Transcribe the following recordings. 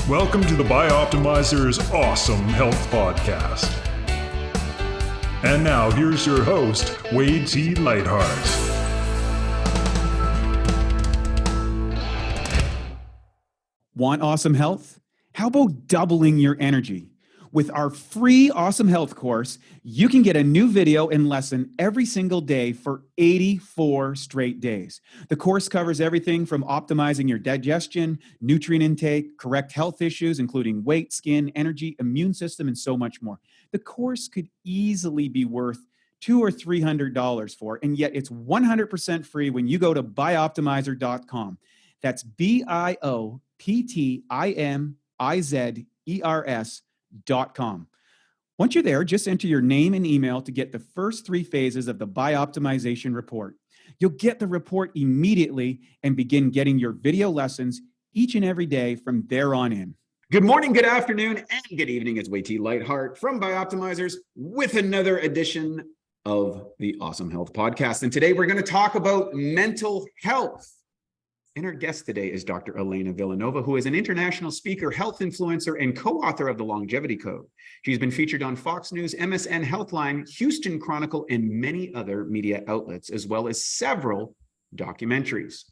Welcome to the Bioptimizers Awesome Health Podcast. And now here's your host, Wade T. Lightheart. Want awesome health? How about doubling your energy? With our free Awesome Health course, you can get a new video and lesson every single day for 84 straight days. The course covers everything from optimizing your digestion, nutrient intake, correct health issues, including weight, skin, energy, immune system, and so much more. The course could easily be worth $200 or $300 for, and yet it's 100% free when you go to bioptimizer.com. That's bioptimizers.com. Once you're there, just enter your name and email to get the first 3 phases of the Bioptimization report. You'll get the report immediately and begin getting your video lessons each and every day from there on in. Good morning, good afternoon, and good evening. It's Wade T. Lightheart from Bioptimizers with another edition of the Awesome Health Podcast. And today we're going to talk about mental health. And our guest today is Dr. Elena Villanueva, who is an international speaker, health influencer, and co-author of The Longevity Code. She's been featured on Fox News, MSN Healthline, Houston Chronicle, and many other media outlets, as well as several documentaries.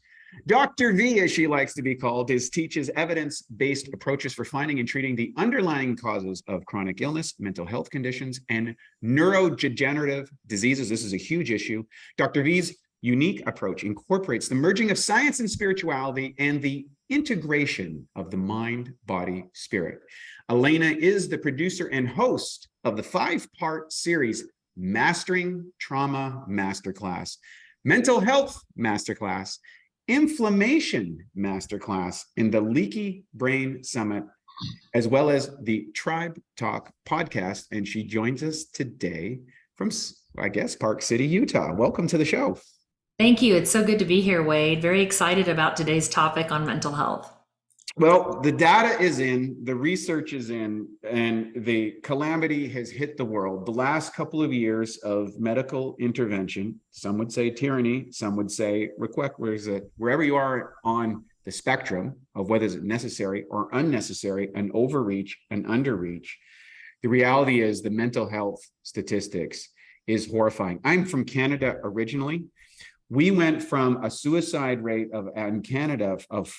Dr. V, as she likes to be called, teaches evidence-based approaches for finding and treating the underlying causes of chronic illness, mental health conditions, and neurodegenerative diseases. This is a huge issue. Dr. V's unique approach incorporates the merging of science and spirituality and the integration of the mind, body, spirit. Elena is the producer and host of the 5-part series, Mastering Trauma Masterclass, Mental Health Masterclass, Inflammation Masterclass, and the Leaky Brain Summit, as well as the Tribe Talk podcast. And she joins us today from, I guess, Park City, Utah. Welcome to the show. Thank you. It's so good to be here, Wade. Very excited about today's topic on mental health. Well, the data is in, the research is in, and the calamity has hit the world. The last couple of years of medical intervention, some would say tyranny, some would say wherever you are on the spectrum of whether it's necessary or unnecessary, an overreach, an underreach. The reality is the mental health statistics is horrifying. I'm from Canada originally. We went from a suicide rate in Canada of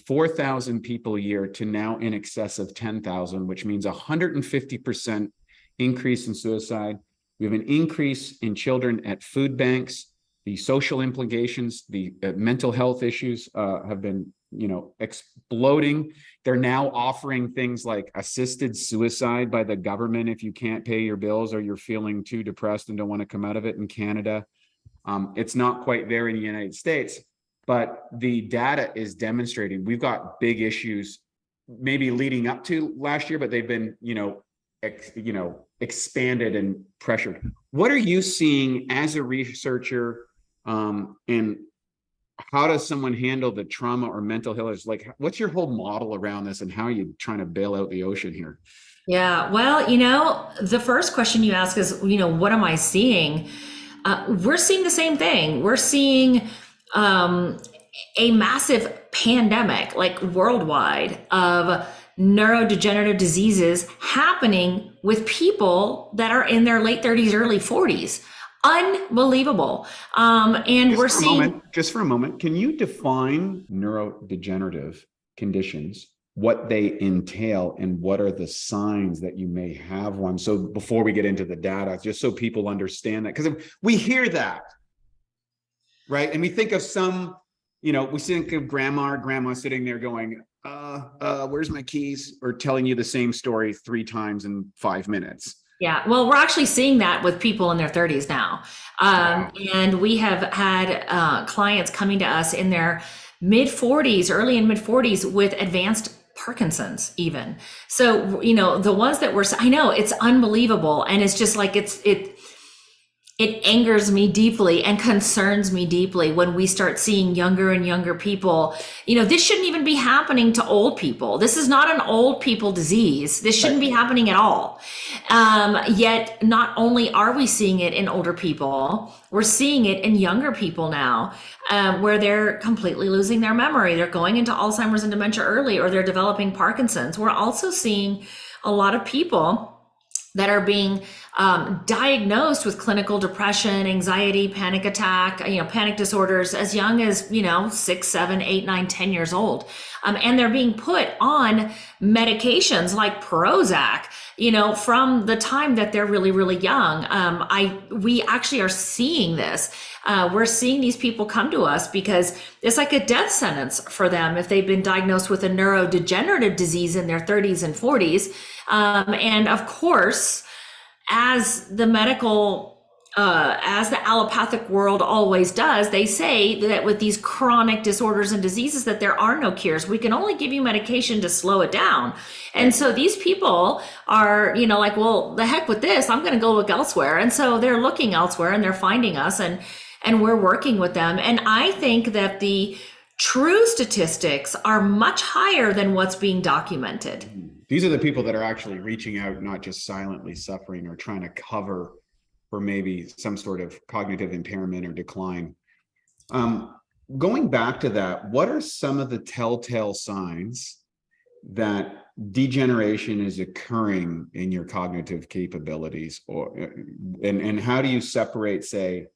4,000 people a year to now in excess of 10,000, which means 150% increase in suicide. We have an increase in children at food banks. The social implications, the mental health issues have been, exploding. They're now offering things like assisted suicide by the government if you can't pay your bills or you're feeling too depressed and don't want to come out of it in Canada. It's not quite there in the United States, but the data is demonstrating we've got big issues maybe leading up to last year, but they've been, expanded and pressured. What are you seeing as a researcher, and how does someone handle the trauma or mental health? Like, what's your whole model around this and how are you trying to bail out the ocean here? Yeah, well, the first question you ask is, what am I seeing? We're seeing the same thing. We're seeing a massive pandemic, like worldwide, of neurodegenerative diseases happening with people that are in their late 30s, early 40s. Unbelievable. And we're seeing... Just for a moment, can you define neurodegenerative conditions, what they entail, and what are the signs that you may have one? So before we get into the data, just so people understand that, because we hear that, right? And we think of some, we think of grandma or grandma sitting there going, where's my keys? Or telling you the same story 3 times in 5 minutes. Yeah, well, we're actually seeing that with people in their 30s now. Wow. And we have had clients coming to us in their mid-40s, early and mid-40s with advanced Parkinson's even. So, the ones that I know it's unbelievable. And it's just like, it angers me deeply and concerns me deeply when we start seeing younger and younger people. This shouldn't even be happening to old people. This is not an old people disease. This shouldn't be happening at all. Yet not only are we seeing it in older people, we're seeing it in younger people now, where they're completely losing their memory. They're going into Alzheimer's and dementia early, or they're developing Parkinson's. We're also seeing a lot of people that are being diagnosed with clinical depression, anxiety, panic attack, panic disorders as young as, 6, 7, 8, 9, 10 years old. And they're being put on medications like Prozac, from the time that they're really, really young. We actually are seeing this. We're seeing these people come to us because it's like a death sentence for them if they've been diagnosed with a neurodegenerative disease in their 30s and 40s. And of course, as the allopathic world always does, they say that with these chronic disorders and diseases that there are no cures. We can only give you medication to slow it down. And so these people are, like, well, the heck with this, I'm going to go look elsewhere. And so they're looking elsewhere and they're finding us, and we're working with them. And I think that the true statistics are much higher than what's being documented. These are the people that are actually reaching out, not just silently suffering or trying to cover for maybe some sort of cognitive impairment or decline. Going back to that, what are some of the telltale signs that degeneration is occurring in your cognitive capabilities, and how do you separate, say,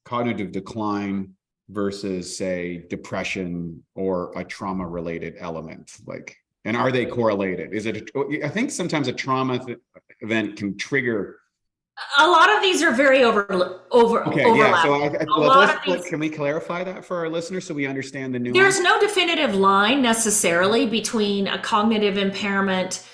cognitive decline versus, say, depression or a trauma-related element? And are they correlated? I think sometimes a trauma event can trigger. A lot of these are very overlapping. Yeah. So can we clarify that for our listeners so we understand the nuance? There's no definitive line necessarily between a cognitive impairment.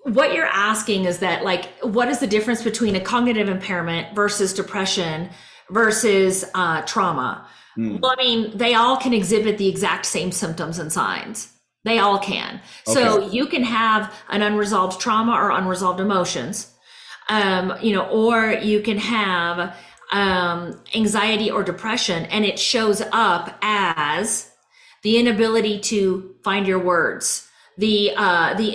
What you're asking is that, what is the difference between a cognitive impairment versus depression versus trauma? Well, they all can exhibit the exact same symptoms and signs. They all can. Okay. So you can have an unresolved trauma or unresolved emotions, or you can have anxiety or depression, and it shows up as the inability to find your words, the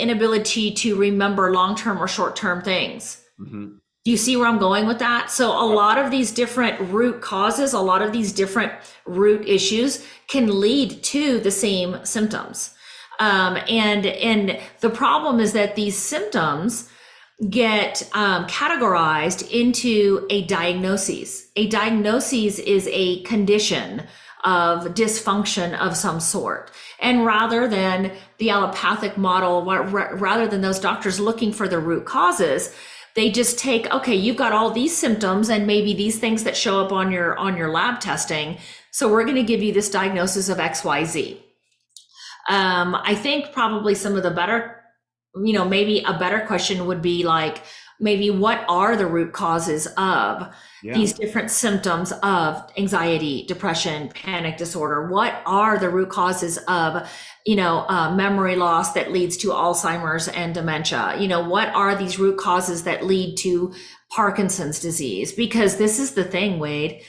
inability to remember long-term or short-term things. Mm-hmm. Do you see where I'm going with that? So a lot of these different root causes, a lot of these different root issues can lead to the same symptoms. And the problem is that these symptoms get categorized into a diagnosis. A diagnosis is a condition of dysfunction of some sort. And rather than the allopathic model, rather than those doctors looking for the root causes, they just take, okay, you've got all these symptoms and maybe these things that show up on your lab testing. So we're going to give you this diagnosis of XYZ. I think probably some of the better, maybe a better question would be maybe what are the root causes of these different symptoms of anxiety, depression, panic disorder? What are the root causes of, memory loss that leads to Alzheimer's and dementia? What are these root causes that lead to Parkinson's disease? Because this is the thing, Wade.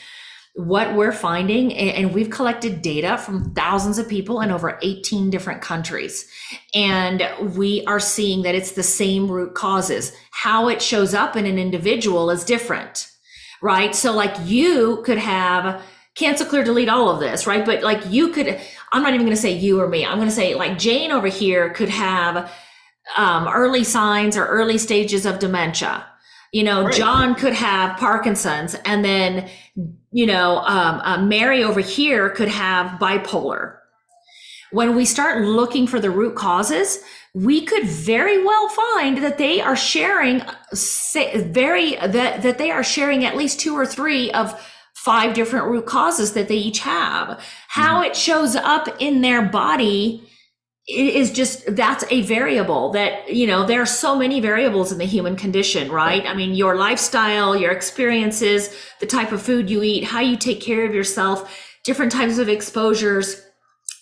What we're finding, and we've collected data from thousands of people in over 18 different countries, and we are seeing that it's the same root causes. How it shows up in an individual is different, right? So you could have cancel, clear, delete all of this, right? But you could, I'm not even going to say you or me. I'm going to say Jane over here could have early signs or early stages of dementia. Right. John could have Parkinson's, and then, Mary over here could have bipolar. When we start looking for the root causes, we could very well find that they are sharing that they are sharing at least 2 or 3 of 5 different root causes that they each have. How it shows up in their body is just, that's a variable that, there are so many variables in the human condition, right? Your lifestyle, your experiences, the type of food you eat, how you take care of yourself, different types of exposures,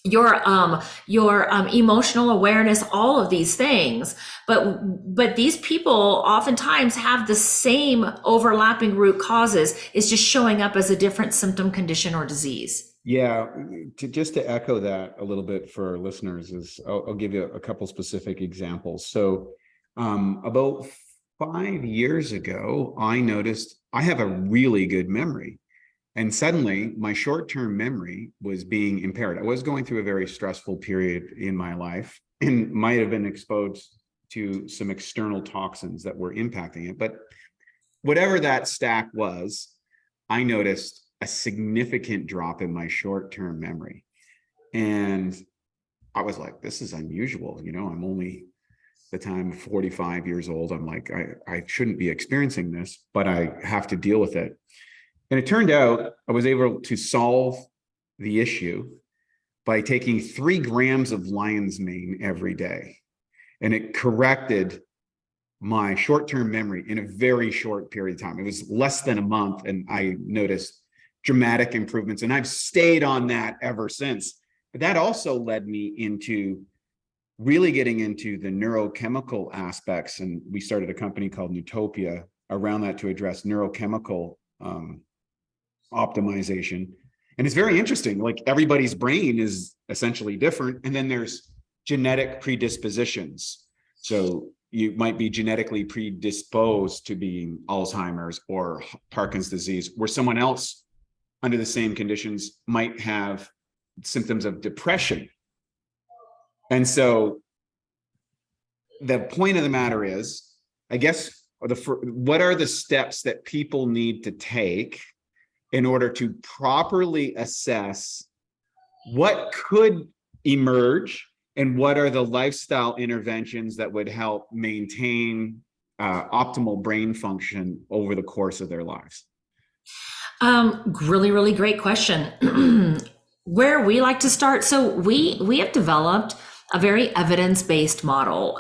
your emotional awareness, all of these things. But these people oftentimes have the same overlapping root causes. It's just showing up as a different symptom, condition, or disease. Yeah, just to echo that a little bit for our listeners is I'll give you a couple specific examples. So about 5 years ago, I noticed I have a really good memory. And suddenly my short-term memory was being impaired. I was going through a very stressful period in my life and might have been exposed to some external toxins that were impacting it. But whatever that stack was, I noticed a significant drop in my short-term memory. And I was like, this is unusual. I'm only at the time 45 years old. I'm like, I shouldn't be experiencing this, but I have to deal with it. And it turned out I was able to solve the issue by taking 3 grams of lion's mane every day. And it corrected my short-term memory in a very short period of time. It was less than a month, and I noticed dramatic improvements. And I've stayed on that ever since. But that also led me into really getting into the neurochemical aspects. And we started a company called Newtopia around that to address neurochemical optimization. And it's very interesting. Like, everybody's brain is essentially different. And then there's genetic predispositions. So you might be genetically predisposed to being Alzheimer's or Parkinson's disease, where someone else under the same conditions might have symptoms of depression. And so the point of the matter is, I guess, what are the steps that people need to take in order to properly assess what could emerge and what are the lifestyle interventions that would help maintain optimal brain function over the course of their lives? Really, really great question. Where we like to start. So we have developed a very evidence-based model.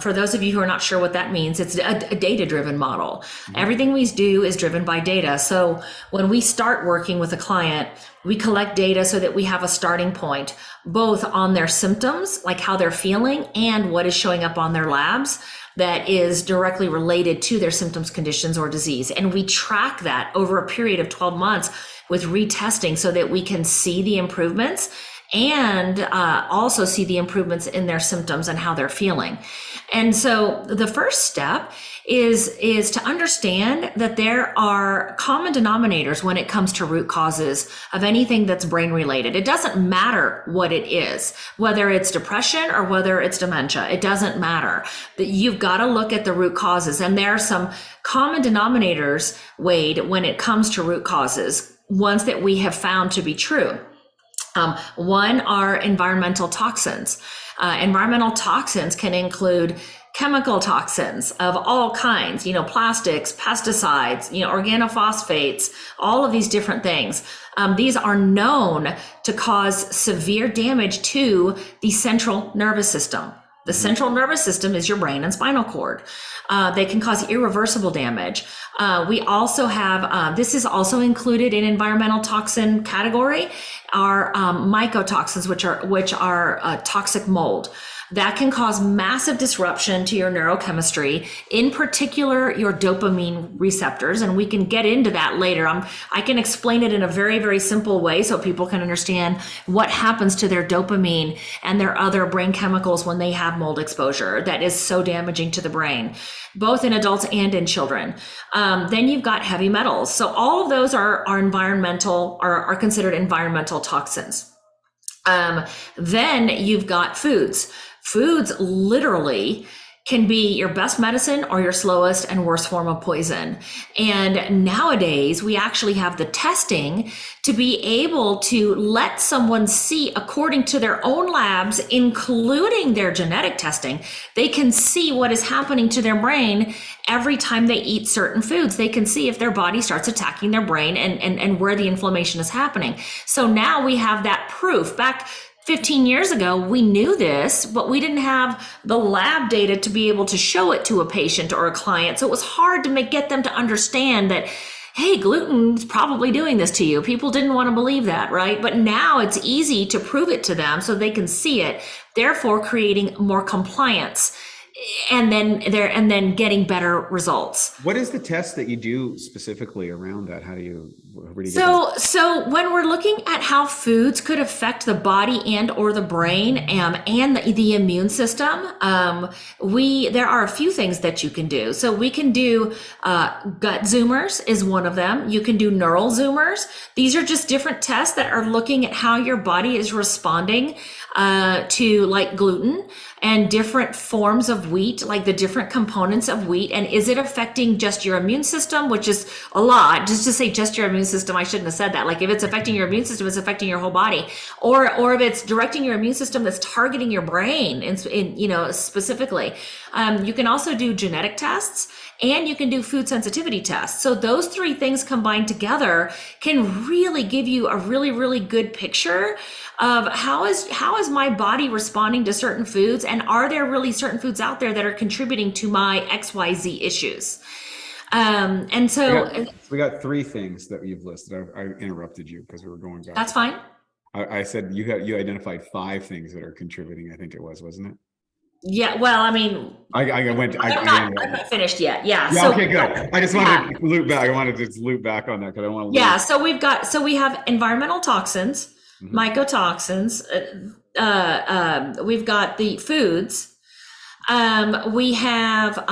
For those of you who are not sure what that means, it's a data-driven model. Mm-hmm. Everything we do is driven by data. So when we start working with a client, we collect data so that we have a starting point, both on their symptoms, like how they're feeling, and what is showing up on their labs that is directly related to their symptoms, conditions, or disease. And we track that over a period of 12 months with retesting so that we can see the improvements and also see the improvements in their symptoms and how they're feeling. And so the first step is to understand that there are common denominators when it comes to root causes of anything that's brain related. It doesn't matter what it is, whether it's depression or whether it's dementia. It doesn't matter. That you've got to look at the root causes. And there are some common denominators, Wade, when it comes to root causes, ones that we have found to be true. One are environmental toxins. Environmental toxins can include chemical toxins of all kinds, plastics, pesticides, organophosphates, all of these different things. These are known to cause severe damage to the central nervous system. The central nervous system is your brain and spinal cord. They can cause irreversible damage. We also have, this is also included in environmental toxin category, are mycotoxins, which are toxic mold. That can cause massive disruption to your neurochemistry, in particular your dopamine receptors. And we can get into that later. I can explain it in a very, very simple way so people can understand what happens to their dopamine and their other brain chemicals when they have mold exposure that is so damaging to the brain, both in adults and in children. Then you've got heavy metals. So all of those are environmental, are considered environmental toxins. Then you've got foods. Foods literally can be your best medicine or your slowest and worst form of poison. And nowadays we actually have the testing to be able to let someone see, according to their own labs, including their genetic testing, they can see what is happening to their brain every time they eat certain foods. They can see if their body starts attacking their brain and where the inflammation is happening. So now we have that proof. Back 15 years ago, we knew this, but we didn't have the lab data to be able to show it to a patient or a client. So it was hard to get them to understand that, hey, gluten's probably doing this to you. People didn't want to believe that, right? But now it's easy to prove it to them so they can see it, therefore creating more compliance and then getting better results. What is the test that you do specifically around that? Where do you get So when we're looking at how foods could affect the body and or the brain and the immune system, there are a few things that you can do. So we can do gut zoomers is one of them. You can do neural zoomers. These are just different tests that are looking at how your body is responding to like gluten and different forms of wheat, like the different components of wheat. And is it affecting just your immune system, which is a lot? Just to say just your immune system, I shouldn't have said that. Like if it's affecting your immune system, it's affecting your whole body. Or if it's directing your immune system that's targeting your brain specifically. You can also do genetic tests and you can do food sensitivity tests. So those three things combined together can really give you a really, really good picture of how is my body responding to certain foods, and are there really certain foods out there that are contributing to my XYZ issues? And so we got three things that you've listed. I interrupted you because we were going back. That's fine. I said you identified 5 things that are contributing. I think it was, wasn't it? Yeah. Well, I mean, I'm not finished yet. Yeah. Yeah. So, okay. Good. I just wanted to loop back. I wanted to loop back on that because I want to. Yeah. So we have environmental toxins, mycotoxins. We've got the foods. We have.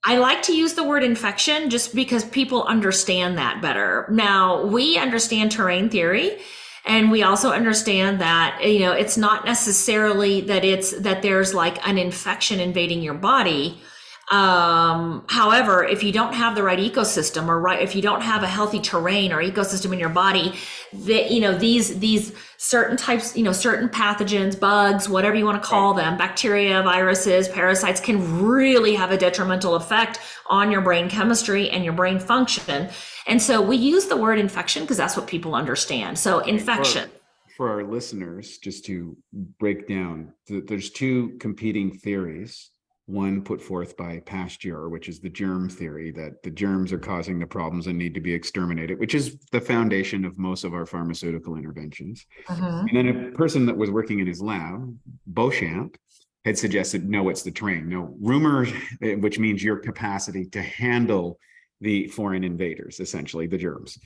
I like to use the word infection just because people understand that better. Now, we understand terrain theory, and we also understand that, it's not necessarily that there's like an infection invading your body. However, if you don't have the right ecosystem if you don't have a healthy terrain or ecosystem in your body, these certain types, certain pathogens, bugs, whatever you want to call them, bacteria, viruses, parasites can really have a detrimental effect on your brain chemistry and your brain function. And so we use the word infection because that's what people understand. So infection. For our listeners, just to break down, there's 2 competing theories. One put forth by Pasteur, which is the germ theory, that the germs are causing the problems and need to be exterminated, which is the foundation of most of our pharmaceutical interventions. And then a person that was working in his lab, Beauchamp, had suggested, no, it's the terrain. No, rumor, which means your capacity to handle the foreign invaders, essentially the germs.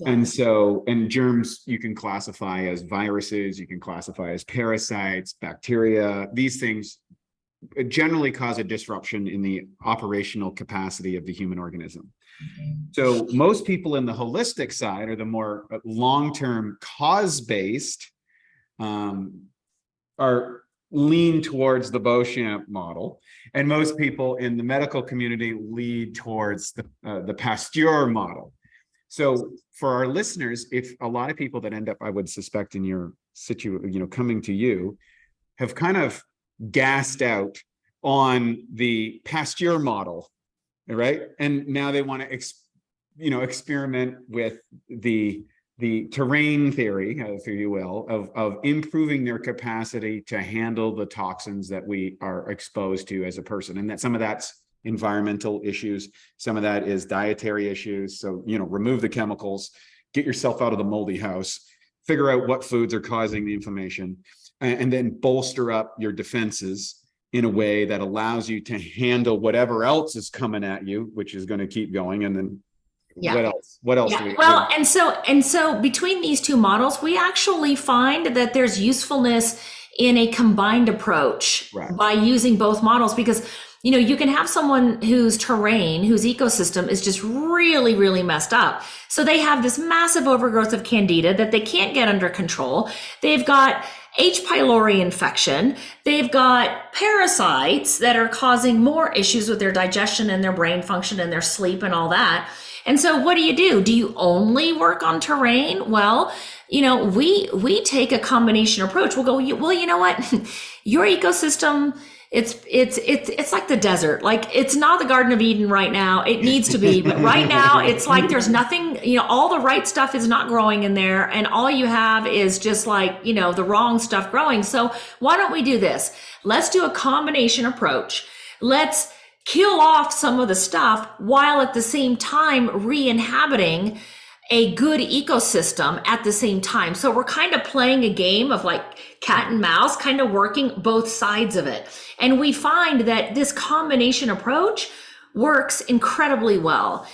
Yeah. And germs you can classify as viruses, you can classify as parasites, bacteria. These things generally cause a disruption in the operational capacity of the human organism. So most people in the holistic side, or the more long-term cause-based, are lean towards the Beauchamp model, and most people in the medical community lead towards the Pasteur model. So for our listeners, if a lot of people that end up, I would suspect, in your coming to you, have kind of gassed out on the Pasteur model, right? And now they want to, experiment with the terrain theory, if you will, of improving their capacity to handle the toxins that we are exposed to as a person. And that some of that's environmental issues, some of that is dietary issues. So, remove the chemicals, get yourself out of the moldy house, figure out what foods are causing the inflammation, and then bolster up your defenses in a way that allows you to handle whatever else is coming at you, which is going to keep going. And then what else? Yeah. Well, and so between these two models, we actually find that there's usefulness in a combined approach by using both models, because you can have someone whose terrain, whose ecosystem is just really, really messed up. So they have this massive overgrowth of candida that they can't get under control. They've got H. pylori infection. They've got parasites that are causing more issues with their digestion and their brain function and their sleep and all that. And so what do? Do you only work on terrain? Well, we take a combination approach. We'll go, well, you know what? Your ecosystem, it's like the desert. Like, it's not the Garden of Eden right now. It needs to be, but right now it's like there's nothing, all the right stuff is not growing in there, and all you have is just like, the wrong stuff growing. So why don't we do this? Let's do a combination approach. Let's kill off some of the stuff while at the same time re-inhabiting a good ecosystem at the same time. So we're kind of playing a game of like cat and mouse, kind of working both sides of it. And we find that this combination approach works incredibly well.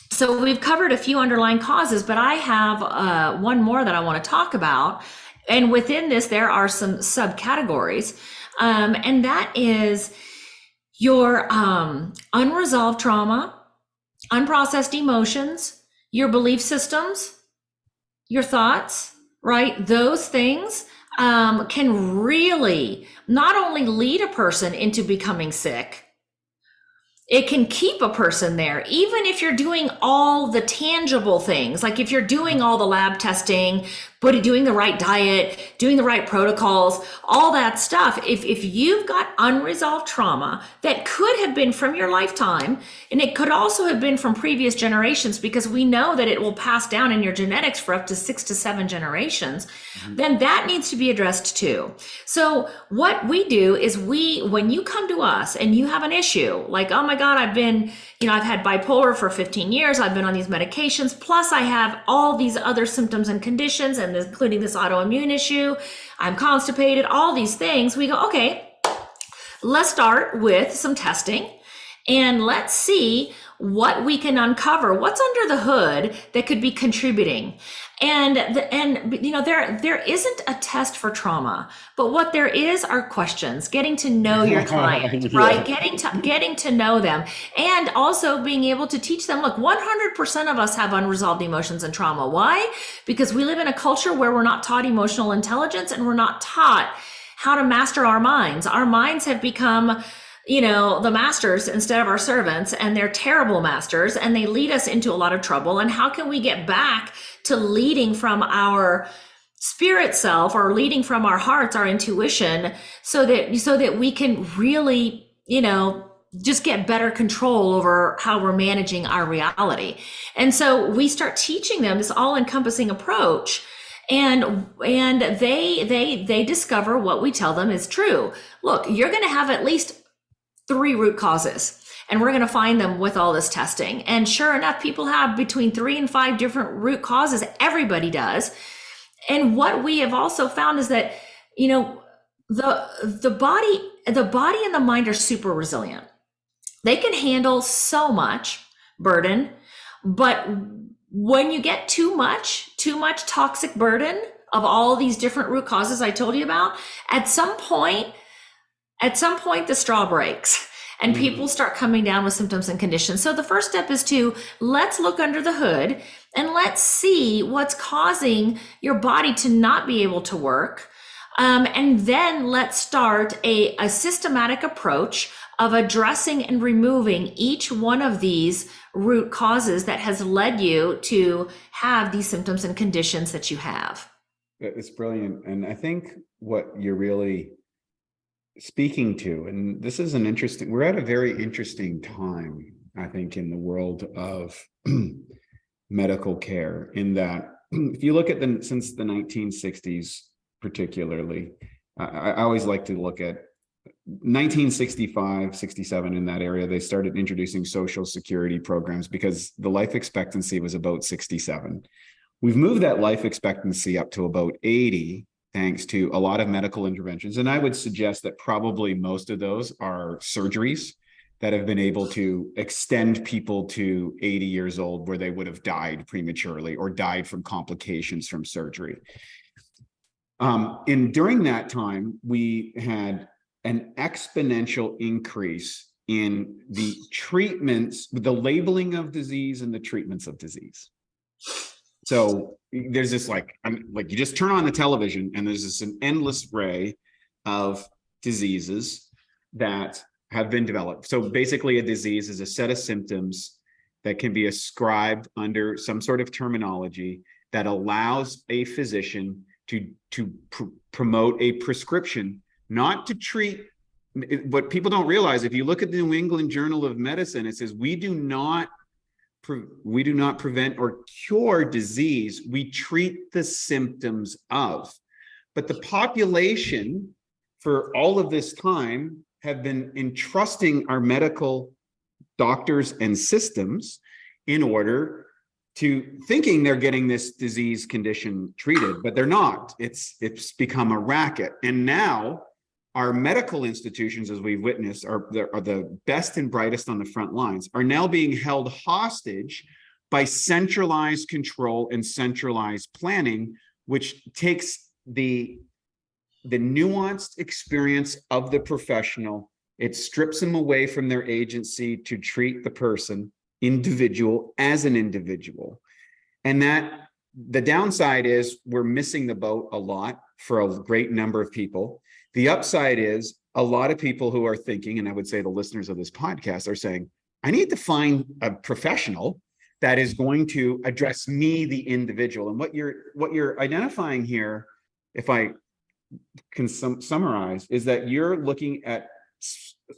So we've covered a few underlying causes, but I have one more that I want to talk about. And within this, there are some subcategories. And that is your unresolved trauma, unprocessed emotions, your belief systems, your thoughts, right? Those things can really not only lead a person into becoming sick, it can keep a person there, even if you're doing all the tangible things, like if you're doing all the lab testing, but doing the right diet, doing the right protocols, all that stuff. If you've got unresolved trauma that could have been from your lifetime, and it could also have been from previous generations, because we know that it will pass down in your genetics for up to 6 to 7 generations, then that needs to be addressed too. So what we do is when you come to us and you have an issue, like, oh my God, I've had bipolar for 15 years, I've been on these medications, plus I have all these other symptoms and conditions, and including this autoimmune issue, I'm constipated, all these things, we go, okay, let's start with some testing and let's see what we can uncover, what's under the hood that could be contributing. And there isn't a test for trauma, but what there is are questions, getting to know your client, right? Getting to know them, and also being able to teach them, look, 100% of us have unresolved emotions and trauma. Why? Because we live in a culture where we're not taught emotional intelligence, and we're not taught how to master our minds. Our minds have become the masters instead of our servants, and they're terrible masters, and they lead us into a lot of trouble. And how can we get back to leading from our spirit self, or leading from our hearts, our intuition, so that we can really, just get better control over how we're managing our reality. And so we start teaching them this all-encompassing approach, and they discover what we tell them is true. Look, you're going to have at least 3 root causes, and we're going to find them with all this testing. And sure enough, people have between 3 and 5 different root causes. Everybody does. And what we have also found is that, the body and the mind are super resilient. They can handle so much burden, but when you get too much toxic burden of all these different root causes I told you about, at some point, the straw breaks and people start coming down with symptoms and conditions. So the first step is let's look under the hood and let's see what's causing your body to not be able to work. And then let's start a systematic approach of addressing and removing each one of these root causes that has led you to have these symptoms and conditions that you have. It's brilliant. And I think what you're really speaking to, and this is we're at a very interesting time, I think, in the world of medical care, in that if you look at since the 1960s, particularly, I always like to look at 1965, 67, in that area, they started introducing social security programs because the life expectancy was about 67. We've moved that life expectancy up to about 80, thanks to a lot of medical interventions. And I would suggest that probably most of those are surgeries that have been able to extend people to 80 years old, where they would have died prematurely or died from complications from surgery. During that time, we had an exponential increase in the treatments, the labeling of disease and the treatments of disease. So there's this you just turn on the television and there's an endless array of diseases that have been developed. So basically a disease is a set of symptoms that can be ascribed under some sort of terminology that allows a physician to promote a prescription, not to treat. What people don't realize, if you look at the New England Journal of Medicine, it says we do not prevent or cure disease, we treat the symptoms of. But the population for all of this time have been entrusting our medical doctors and systems in order to thinking they're getting this disease condition treated, but they're not. It's become a racket. And now our medical institutions, as we've witnessed, are the best and brightest on the front lines, are now being held hostage by centralized control and centralized planning, which takes the nuanced experience of the professional. It strips them away from their agency to treat the person, individual, as an individual. And that the downside is we're missing the boat a lot for a great number of people. The upside is a lot of people who are thinking, and I would say the listeners of this podcast are saying, I need to find a professional that is going to address me, the individual. And what you're identifying here, if I can summarize, is that you're looking at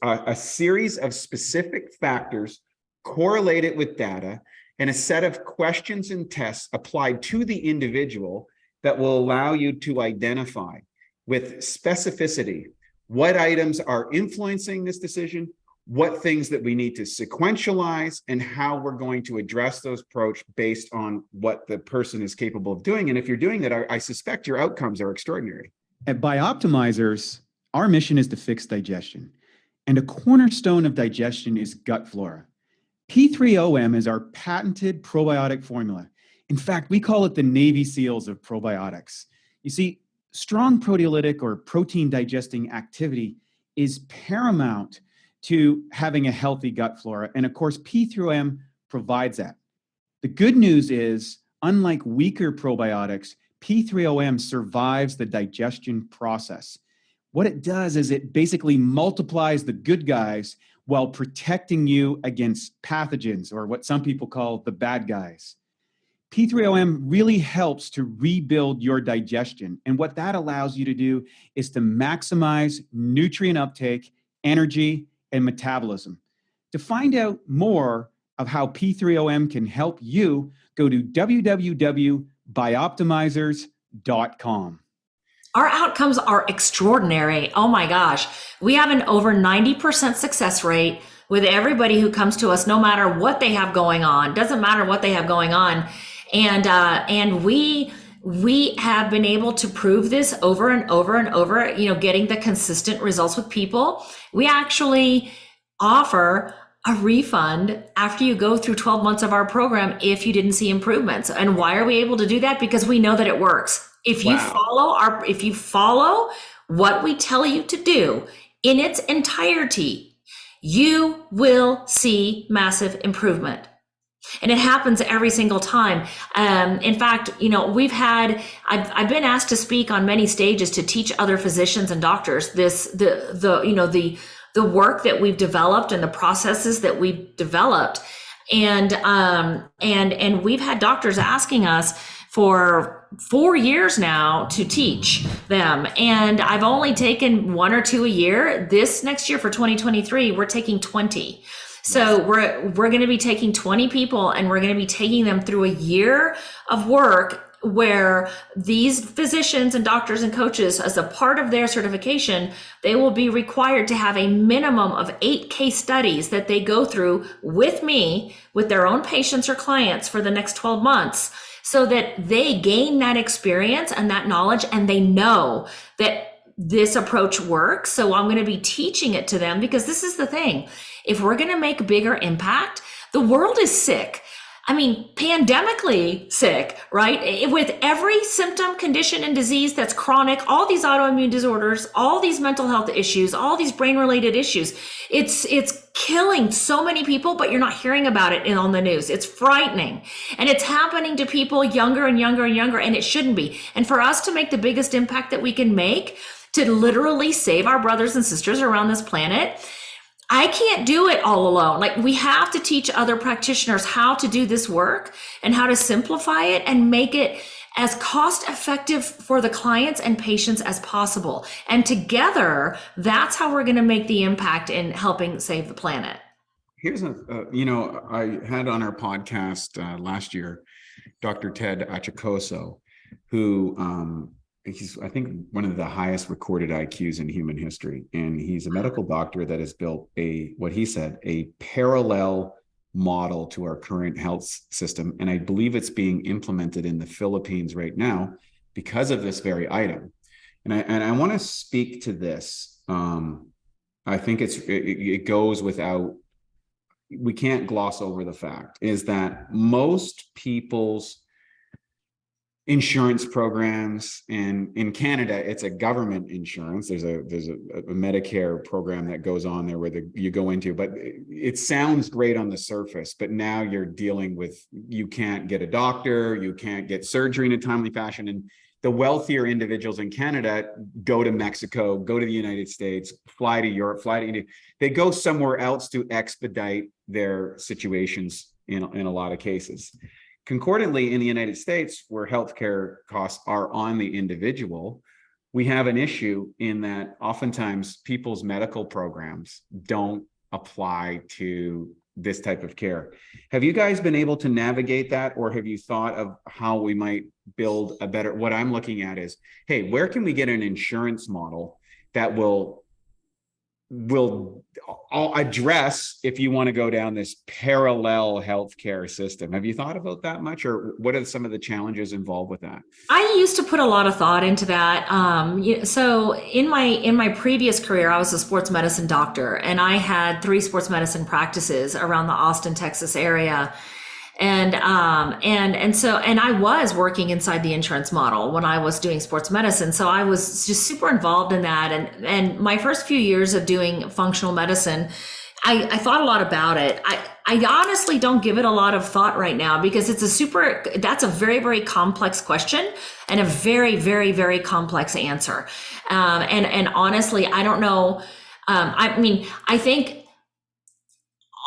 a series of specific factors correlated with data and a set of questions and tests applied to the individual that will allow you to identify with specificity what items are influencing this decision, what things that we need to sequentialize, and how we're going to address those approach based on what the person is capable of doing. And if you're doing that, I suspect your outcomes are extraordinary. At Bioptimizers, our mission is to fix digestion. And a cornerstone of digestion is gut flora. P3OM is our patented probiotic formula. In fact, we call it the Navy SEALs of probiotics. You see, strong proteolytic or protein digesting activity is paramount to having a healthy gut flora. And of course, P3OM provides that. The good news is, unlike weaker probiotics, P3OM survives the digestion process. What it does is it basically multiplies the good guys while protecting you against pathogens, or what some people call the bad guys. P3OM really helps to rebuild your digestion. And what that allows you to do is to maximize nutrient uptake, energy, and metabolism. To find out more of how P3OM can help you, go to www.bioptimizers.com. Our outcomes are extraordinary. Oh my gosh. We have an over 90% success rate with everybody who comes to us, no matter what they have going on. Doesn't matter what they have going on. And we have been able to prove this over and over and over, getting the consistent results with people. We actually offer a refund after you go through 12 months of our program if you didn't see improvements. And why are we able to do that? Because we know that it works. If you follow what we tell you to do in its entirety, you will see massive improvement. And it happens every single time. In fact, I've been asked to speak on many stages to teach other physicians and doctors the work that we've developed and the processes that we've developed. And we've had doctors asking us for 4 years now to teach them. And I've only taken 1 or 2 a year. This next year for 2023, we're taking 20. So we're going to be taking 20 people, and we're going to be taking them through a year of work where these physicians and doctors and coaches, as a part of their certification, they will be required to have a minimum of 8 case studies that they go through with me, with their own patients or clients for the next 12 months, so that they gain that experience and that knowledge, and they know that this approach works. So I'm going to be teaching it to them, because this is the thing. If we're going to make bigger impact, the world is sick. I mean, pandemically sick, right? With every symptom, condition, and disease that's chronic, all these autoimmune disorders, all these mental health issues, all these brain-related issues, it's killing so many people, but you're not hearing about it on the news. It's frightening. And it's happening to people younger and younger and younger, and it shouldn't be. And for us to make the biggest impact that we can make, to literally save our brothers and sisters around this planet, I can't do it all alone. Like, we have to teach other practitioners how to do this work and how to simplify it and make it as cost effective for the clients and patients as possible. And together, that's how we're going to make the impact in helping save the planet. Here's I had on our podcast last year, Dr. Ted Achikoso, who he's, I think, one of the highest recorded IQs in human history. And he's a medical doctor that has built what he said, a parallel model to our current health system. And I believe it's being implemented in the Philippines right now because of this very item. And I want to speak to this. I think it goes without, we can't gloss over the fact is that most people's insurance programs, and in Canada, it's a government insurance. There's a Medicare program that goes on there where you go into, but it sounds great on the surface, but now you're dealing with, you can't get a doctor, you can't get surgery in a timely fashion. And the wealthier individuals in Canada go to Mexico, go to the United States, fly to Europe, fly to India. They go somewhere else to expedite their situations in a lot of cases. Concordantly, in the United States, where healthcare costs are on the individual, we have an issue in that oftentimes people's medical programs don't apply to this type of care. Have you guys been able to navigate that, or have you thought of how we might build a better, what I'm looking at is, hey, where can we get an insurance model that will address, if you want to go down this parallel healthcare system? Have you thought about that much, or what are some of the challenges involved with that? I used to put a lot of thought into that. So in my previous career, I was a sports medicine doctor, and I had 3 sports medicine practices around the Austin, Texas area. And I was working inside the insurance model when I was doing sports medicine. So I was just super involved in that. And my first few years of doing functional medicine, I thought a lot about it. I honestly don't give it a lot of thought right now because that's a very, very complex question and a very, very, very complex answer. And honestly, I don't know. I think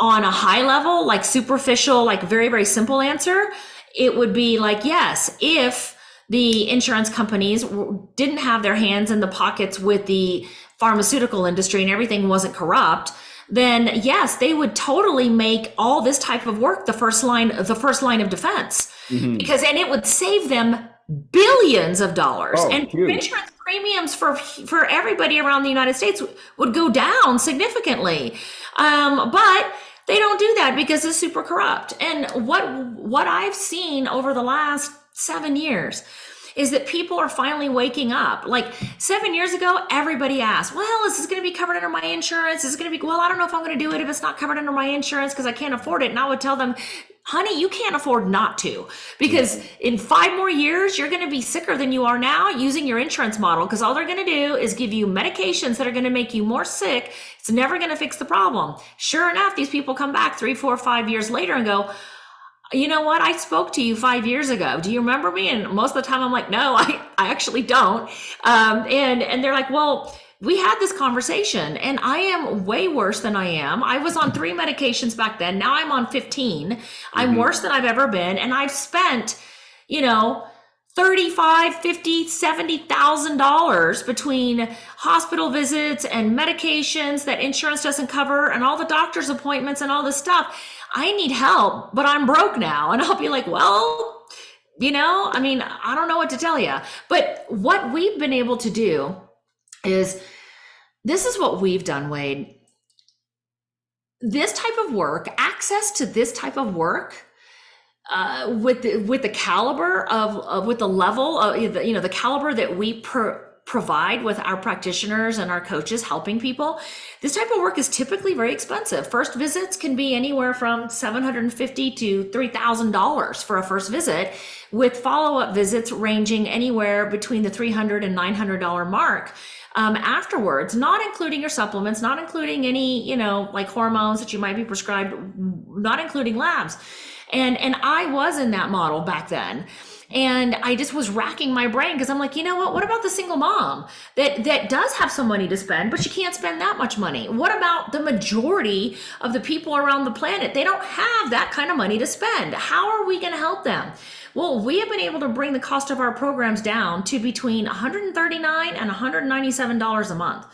on a high level, like superficial, like very, very simple answer, it would be like, yes, if the insurance companies didn't have their hands in the pockets with the pharmaceutical industry and everything wasn't corrupt, then yes, they would totally make all this type of work the first line of defense. Mm-hmm. Because it would save them billions of dollars. And insurance premiums for everybody around the United States would go down significantly. But they don't do that because it's super corrupt. And what I've seen over the last 7 years is that people are finally waking up. Like 7 years ago, everybody asked, well, is this going to be covered under my insurance? Is it going to be, well, I don't know if I'm going to do it if it's not covered under my insurance because I can't afford it. And I would tell them, honey, you can't afford not to, because in 5 more years, you're going to be sicker than you are now using your insurance model, because all they're going to do is give you medications that are going to make you more sick. It's never going to fix the problem. Sure enough, these people come back 3, 4, 5 years later and go, you know what? I spoke to you 5 years ago. Do you remember me? And most of the time I'm like, no, I actually don't. And they're like, well, we had this conversation and I am way worse than I am. I was on 3 medications back then. Now I'm on 15. I'm worse than I've ever been. And I've spent, $35, $50, $70,000 between hospital visits and medications that insurance doesn't cover and all the doctor's appointments and all this stuff. I need help, but I'm broke now. And I'll be like, well, I don't know what to tell you. But what we've been able to do is, this is what we've done, Wade. This type of work, access to this type of work, with the caliber of with the level of the caliber that we provide with our practitioners and our coaches helping people, this type of work is typically very expensive. First visits can be anywhere from $750 to $3,000 for a first visit, with follow-up visits ranging anywhere between the $300 and $900 mark. Afterwards, not including your supplements, not including any, like hormones that you might be prescribed, not including labs. And I was in that model back then. And I just was racking my brain because I'm like, what about the single mom that does have some money to spend, but she can't spend that much money? What about the majority of the people around the planet? They don't have that kind of money to spend. How are we going to help them? Well, we have been able to bring the cost of our programs down to between $139 and $197 a month.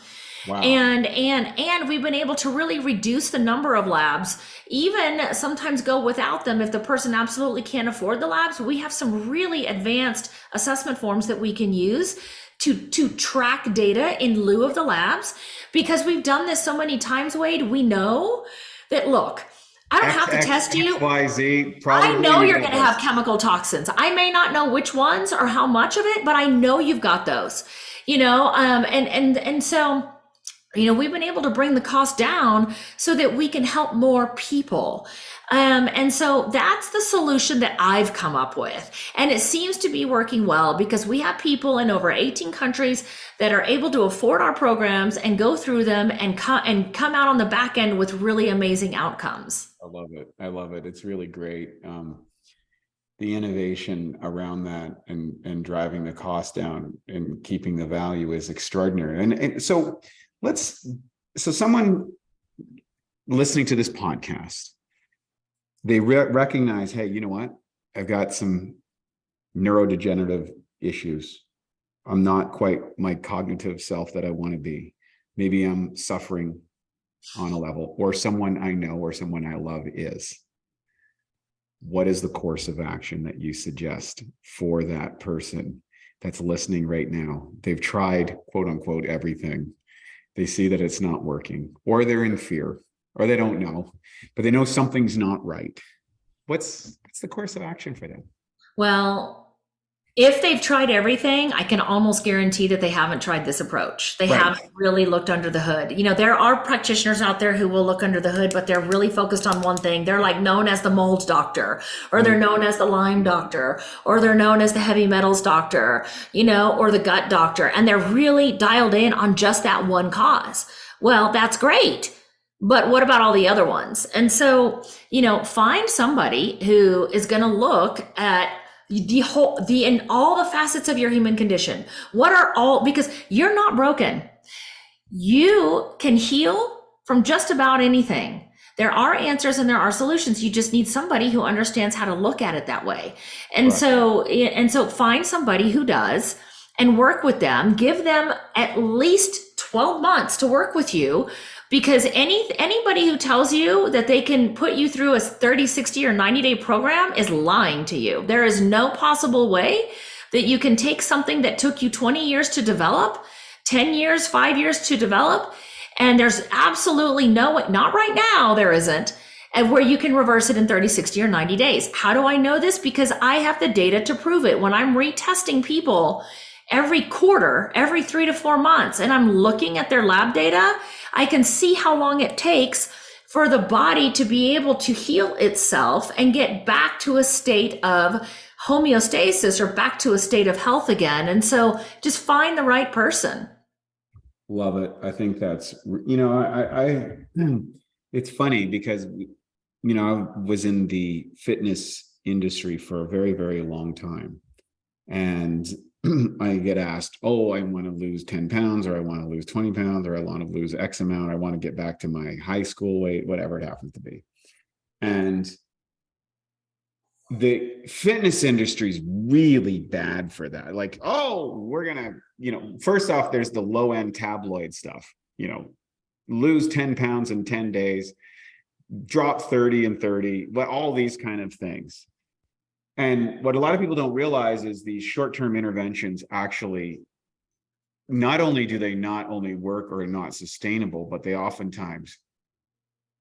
Wow. And we've been able to really reduce the number of labs, even sometimes go without them if the person absolutely can't afford the labs. We have some really advanced assessment forms that we can use to track data in lieu of the labs, because we've done this so many times, Wade. We know that, look, I don't have to test you. XYZ, probably I know you're going to have chemical toxins. I may not know which ones or how much of it, but I know you've got those, and so, we've been able to bring the cost down so that we can help more people. And so that's the solution that I've come up with. And it seems to be working well because we have people in over 18 countries that are able to afford our programs and go through them and come out on the back end with really amazing outcomes. I love it. I love it. It's really great. The innovation around that and driving the cost down and keeping the value is extraordinary. And so someone listening to this podcast, they recognize, hey, you know what? I've got some neurodegenerative issues. I'm not quite my cognitive self that I want to be. Maybe I'm suffering on a level, or someone I know or someone I love is. What is the course of action that you suggest for that person that's listening right now? They've tried, quote unquote, everything. They see that it's not working, or they're in fear, or they don't know, but they know something's not right. What's the course of action for them? Well, if they've tried everything, I can almost guarantee that they haven't tried this approach. They haven't really looked under the hood. There are practitioners out there who will look under the hood, but they're really focused on one thing. They're like known as the mold doctor, or they're known as the Lyme doctor, or they're known as the heavy metals doctor, or the gut doctor. And they're really dialed in on just that one cause. Well, that's great. But what about all the other ones? And so, find somebody who is going to look at in all the facets of your human condition. Because you're not broken. You can heal from just about anything. There are answers and there are solutions. You just need somebody who understands how to look at it that way. And so find somebody who does and work with them. Give them at least 12 months to work with you, because anybody who tells you that they can put you through a 30, 60, or 90-day program is lying to you. There is no possible way that you can take something that took you 20 years to develop, 10 years, 5 years to develop, and there's absolutely not right now, there isn't, and where you can reverse it in 30, 60, or 90 days. How do I know this? Because I have the data to prove it. When I'm retesting people every quarter, every 3 to 4 months, and I'm looking at their lab data, I can see how long it takes for the body to be able to heal itself and get back to a state of homeostasis, or back to a state of health again. And so just find the right person. Love it. I think that's, it's funny because, I was in the fitness industry for a very, very long time. And I get asked, oh, I want to lose 10 pounds, or I want to lose 20 pounds, or I want to lose X amount. I want to get back to my high school weight, whatever it happens to be. And the fitness industry is really bad for that. Like, oh, we're going to, first off, there's the low end tabloid stuff, lose 10 pounds in 10 days, drop 30 in 30, but all these kind of things. And what a lot of people don't realize is these short-term interventions actually, not only do they not only work or are not sustainable, but they oftentimes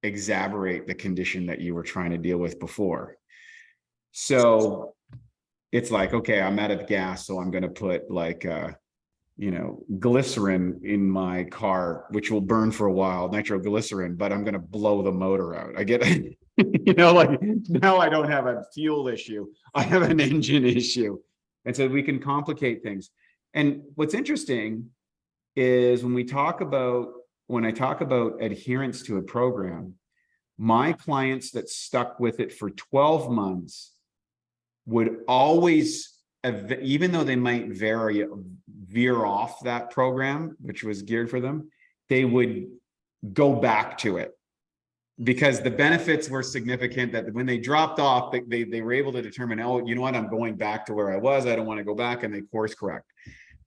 exacerbate the condition that you were trying to deal with before. So it's like, okay, I'm out of gas, so I'm going to put glycerin in my car, which will burn for a while, nitroglycerin, but I'm going to blow the motor out. I get it. Now I don't have a fuel issue. I have an engine issue. And so we can complicate things. And what's interesting is when I talk about adherence to a program, my clients that stuck with it for 12 months would always, even though they might veer off that program, which was geared for them, they would go back to it, because the benefits were significant, that when they dropped off, they were able to determine, oh, you know what, I'm going back to where I was. I don't want to go back, and they course correct.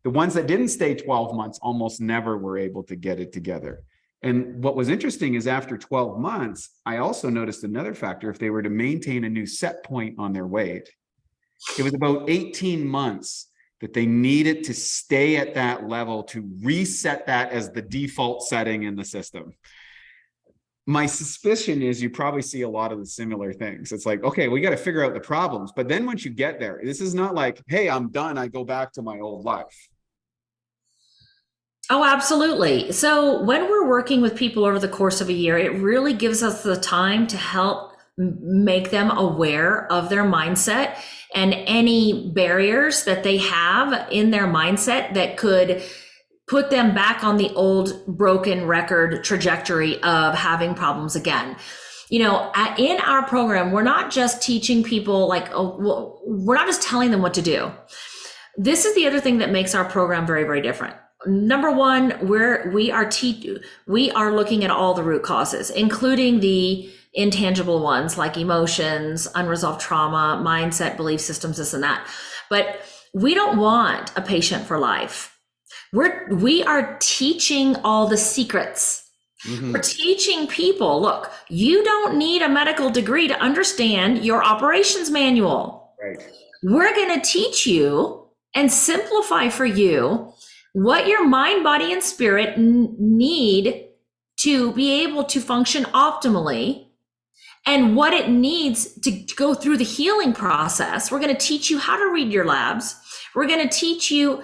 The ones that didn't stay 12 months almost never were able to get it together. And what was interesting is after 12 months, I also noticed another factor. If they were to maintain a new set point on their weight, it was about 18 months that they needed to stay at that level to reset that as the default setting in the system. My suspicion is you probably see a lot of the similar things. It's like, okay, we got to figure out the problems. But then once you get there, this is not like, hey, I'm done, I go back to my old life. Oh, absolutely. So when we're working with people over the course of a year, it really gives us the time to help make them aware of their mindset and any barriers that they have in their mindset that could put them back on the old broken record trajectory of having problems again. You know, in our program, we're not just teaching people we're not just telling them what to do. This is the other thing that makes our program very, very different. Number one, we are looking at all the root causes, including the intangible ones like emotions, unresolved trauma, mindset, belief systems, this and that. But we don't want a patient for life. We are teaching all the secrets. Mm-hmm. We're teaching people, look, you don't need a medical degree to understand your operations manual. Right. We're going to teach you and simplify for you what your mind, body, and spirit need to be able to function optimally and what it needs to go through the healing process. We're going to teach you how to read your labs. We're going to teach you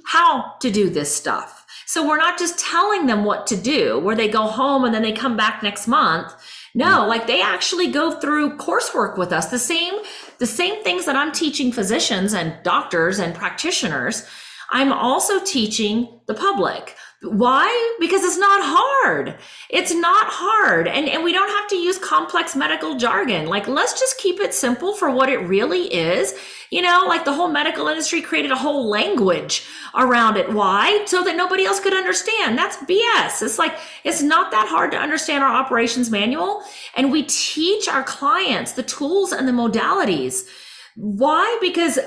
how to do this stuff. So we're not just telling them what to do where they go home and then they come back next month. No, like they actually go through coursework with us. The same things that I'm teaching physicians and doctors and practitioners, I'm also teaching the public. Why? Because it's not hard. It's not hard. And we don't have to use complex medical jargon. Like, let's just keep it simple for what it really is. You know, like the whole medical industry created a whole language around it. Why? So that nobody else could understand. That's BS. It's like, it's not that hard to understand our operations manual. And we teach our clients the tools and the modalities. Why? Because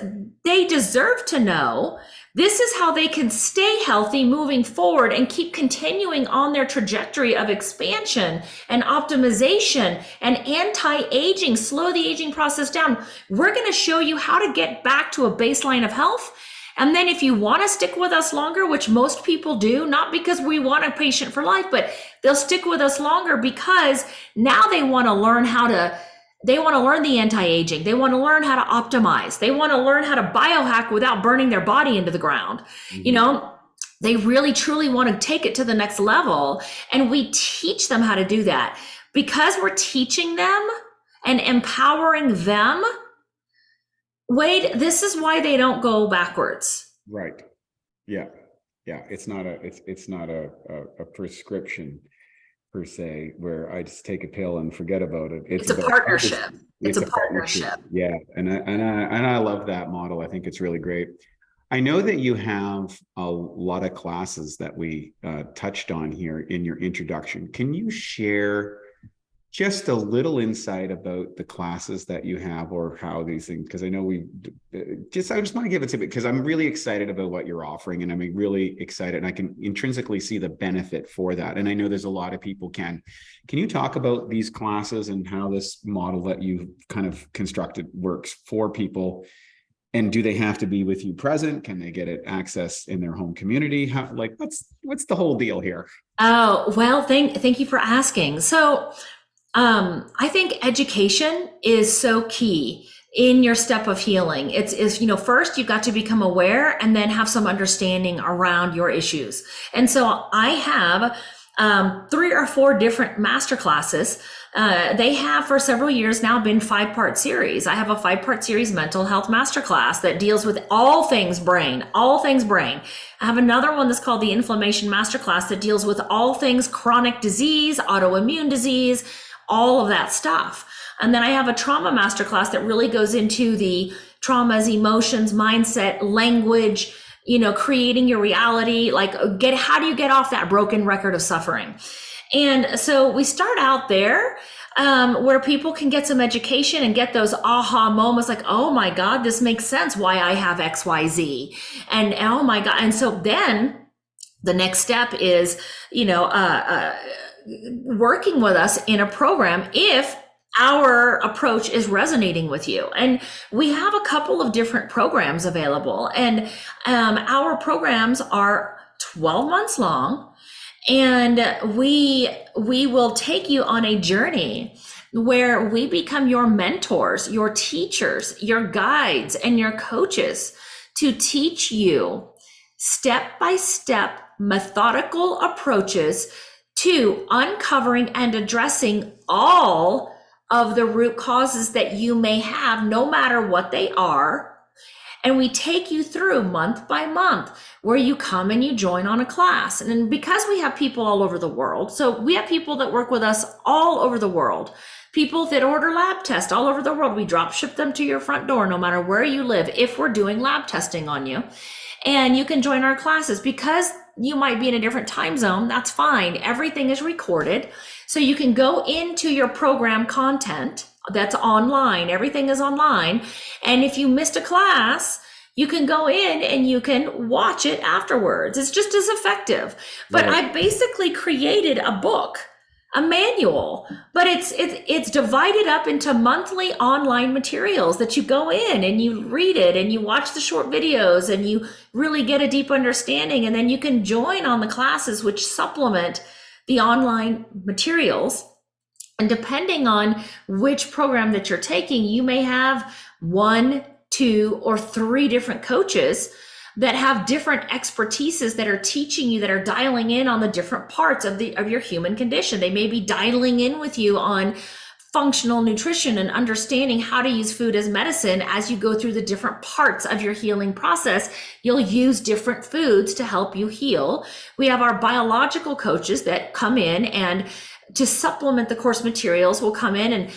they deserve to know this is how they can stay healthy moving forward and keep continuing on their trajectory of expansion and optimization and anti-aging, slow the aging process down. We're going to show you how to get back to a baseline of health. And then if you want to stick with us longer, which most people do, not because we want a patient for life, but they'll stick with us longer because now they want to learn they want to learn the anti-aging. They want to learn how to optimize. They want to learn how to biohack without burning their body into the ground. Mm-hmm. You know, they really, truly want to take it to the next level. And we teach them how to do that because we're teaching them and empowering them. Wade, this is why they don't go backwards. Right. Yeah. Yeah. It's not a prescription per se, where I just take a pill and forget about it. It's a partnership. It's a partnership. Yeah, and I love that model. I think it's really great. I know that you have a lot of classes that we touched on here in your introduction. Can you share just a little insight about the classes that you have or how these things, because I know I just want to give it to me because I'm really excited about what you're offering and I'm really excited and I can intrinsically see the benefit for that. And I know there's a lot of people can you talk about these classes and how this model that you've kind of constructed works for people? And do they have to be with you present? Can they get it access in their home community? How, like, what's the whole deal here? Oh, well, thank you for asking. So, I think education is so key in your step of healing. It's, you know, first you've got to become aware and then have some understanding around your issues. And so I have 3 or 4 different master classes. They have for several years now been 5-part series. I have a 5-part series mental health masterclass that deals with all things brain. I have another one that's called the inflammation masterclass that deals with all things chronic disease, autoimmune disease, all of that stuff. And then I have a trauma masterclass that really goes into the traumas, emotions, mindset, language, you know, creating your reality, like how do you get off that broken record of suffering? And so we start out there. where people can get some education and get those aha moments like, oh my God, this makes sense why I have XYZ. And oh my God. And so then the next step is, working with us in a program if our approach is resonating with you. And we have a couple of different programs available, and our programs are 12 months long, and we will take you on a journey where we become your mentors, your teachers, your guides, and your coaches to teach you step-by-step methodical approaches to uncovering and addressing all of the root causes that you may have, no matter what they are. And we take you through month by month, where you come and you join on a class. And because we have people all over the world, so we have people that work with us all over the world, people that order lab tests all over the world. We drop ship them to your front door, no matter where you live, if we're doing lab testing on you. And you can join our classes. Because you might be in a different time zone, that's fine. Everything is recorded. So you can go into your program content that's online. Everything is online. And if you missed a class, you can go in and you can watch it afterwards. It's just as effective. But right. I basically created a book, a manual, but it's divided up into monthly online materials that you go in and you read it and you watch the short videos and you really get a deep understanding. And then you can join on the classes which supplement the online materials. And depending on which program that you're taking, you may have 1, 2, or 3 different coaches that have different expertises that are teaching you, that are dialing in on the different parts of your human condition. They may be dialing in with you on functional nutrition and understanding how to use food as medicine. As you go through the different parts of your healing process, you'll use different foods to help you heal. We have our biological coaches that come in and to supplement the course materials will come in and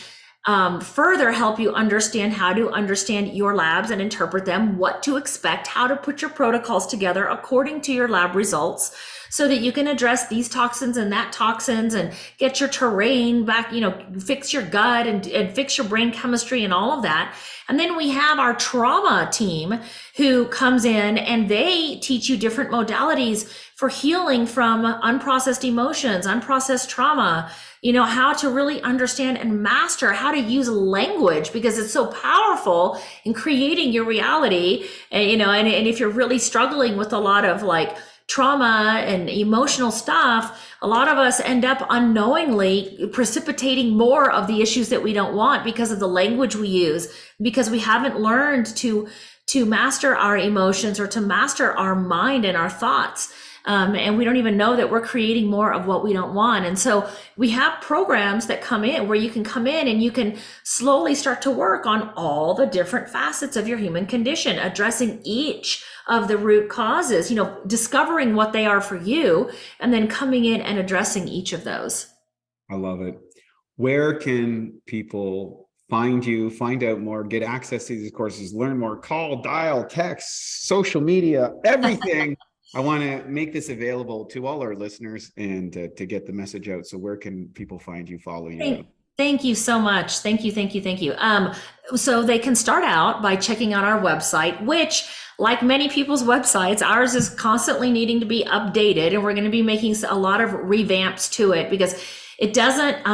further help you understand how to understand your labs and interpret them, what to expect, how to put your protocols together according to your lab results, so that you can address these toxins and that toxins and get your terrain back, fix your gut and fix your brain chemistry and all of that. And then we have our trauma team who comes in and they teach you different modalities for healing from unprocessed emotions, unprocessed trauma, how to really understand and master how to use language, because it's so powerful in creating your reality. And if you're really struggling with a lot of like trauma and emotional stuff, a lot of us end up unknowingly precipitating more of the issues that we don't want because of the language we use, because we haven't learned to master our emotions or to master our mind and our thoughts. And we don't even know that we're creating more of what we don't want. And so we have programs that come in where you can come in and you can slowly start to work on all the different facets of your human condition, addressing each of the root causes, discovering what they are for you, and then coming in and addressing each of those. I love it. Where can people find you, find out more, get access to these courses, learn more, call, dial, text, social media, everything? I want to make this available to all our listeners and to get the message out. So where can people find you, follow you? Thank you so much. Thank you. So they can start out by checking out our website, which, like many people's websites, ours is constantly needing to be updated. And we're going to be making a lot of revamps to it because it doesn't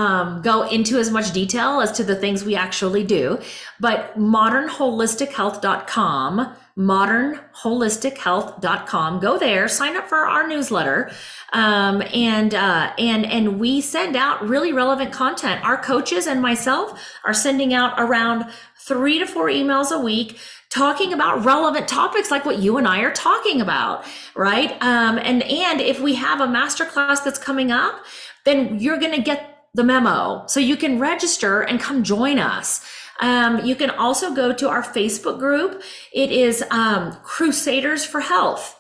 go into as much detail as to the things we actually do. But modernholistichealth.com, modernholistichealth.com. Go there, sign up for our newsletter, and we send out really relevant content. Our coaches and myself are sending out around 3 to 4 emails a week talking about relevant topics like what you and I are talking about, right? And if we have a masterclass that's coming up, then you're going to get the memo. So you can register and come join us. You can also go to our Facebook group. It is Crusaders for Health.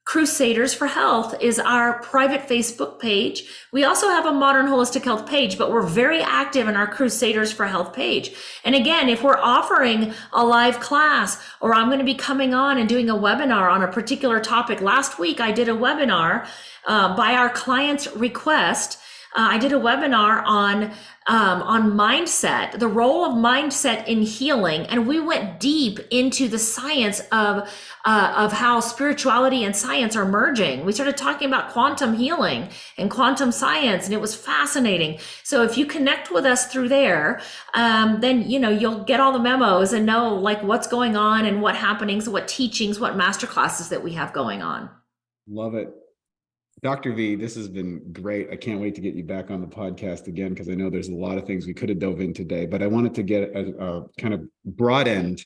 Crusaders for Health is our private Facebook page. We also have a Modern Holistic Health page, but we're very active in our Crusaders for Health page. And again, if we're offering a live class, or I'm going to be coming on and doing a webinar on a particular topic. Last week, I did a webinar by our client's request I did a webinar on mindset, the role of mindset in healing, and we went deep into the science of how spirituality and science are merging. We started talking about quantum healing and quantum science, and it was fascinating. So if you connect with us through there, then you'll get all the memos and know like what's going on and what happenings, what teachings, what master classes that we have going on. Love it. Dr. V, this has been great. I can't wait to get you back on the podcast again, because I know there's a lot of things we could have dove in today, but I wanted to get a kind of broad end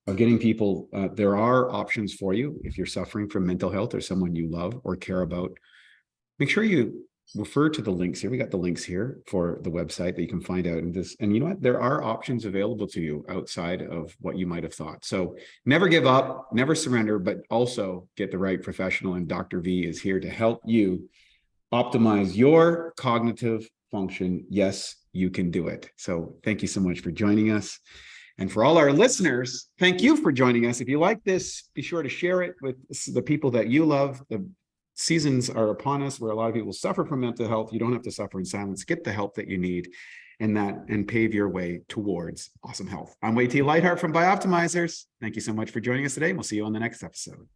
of getting people. There are options for you if you're suffering from mental health or someone you love or care about. Make sure you refer to the links here. We got the links here for the website that you can find out in this. And you know what? There are options available to you outside of what you might have thought. So never give up, never surrender, but also get the right professional. And Dr. V is here to help you optimize your cognitive function. Yes, you can do it. So thank you so much for joining us. And for all our listeners, thank you for joining us. If you like this, be sure to share it with the people that you love. The seasons are upon us where a lot of people suffer from mental health. You don't have to suffer in silence. Get the help that you need and pave your way towards awesome health. I'm Wade T. Lightheart from Bioptimizers. Thank you so much for joining us today. We'll see you on the next episode.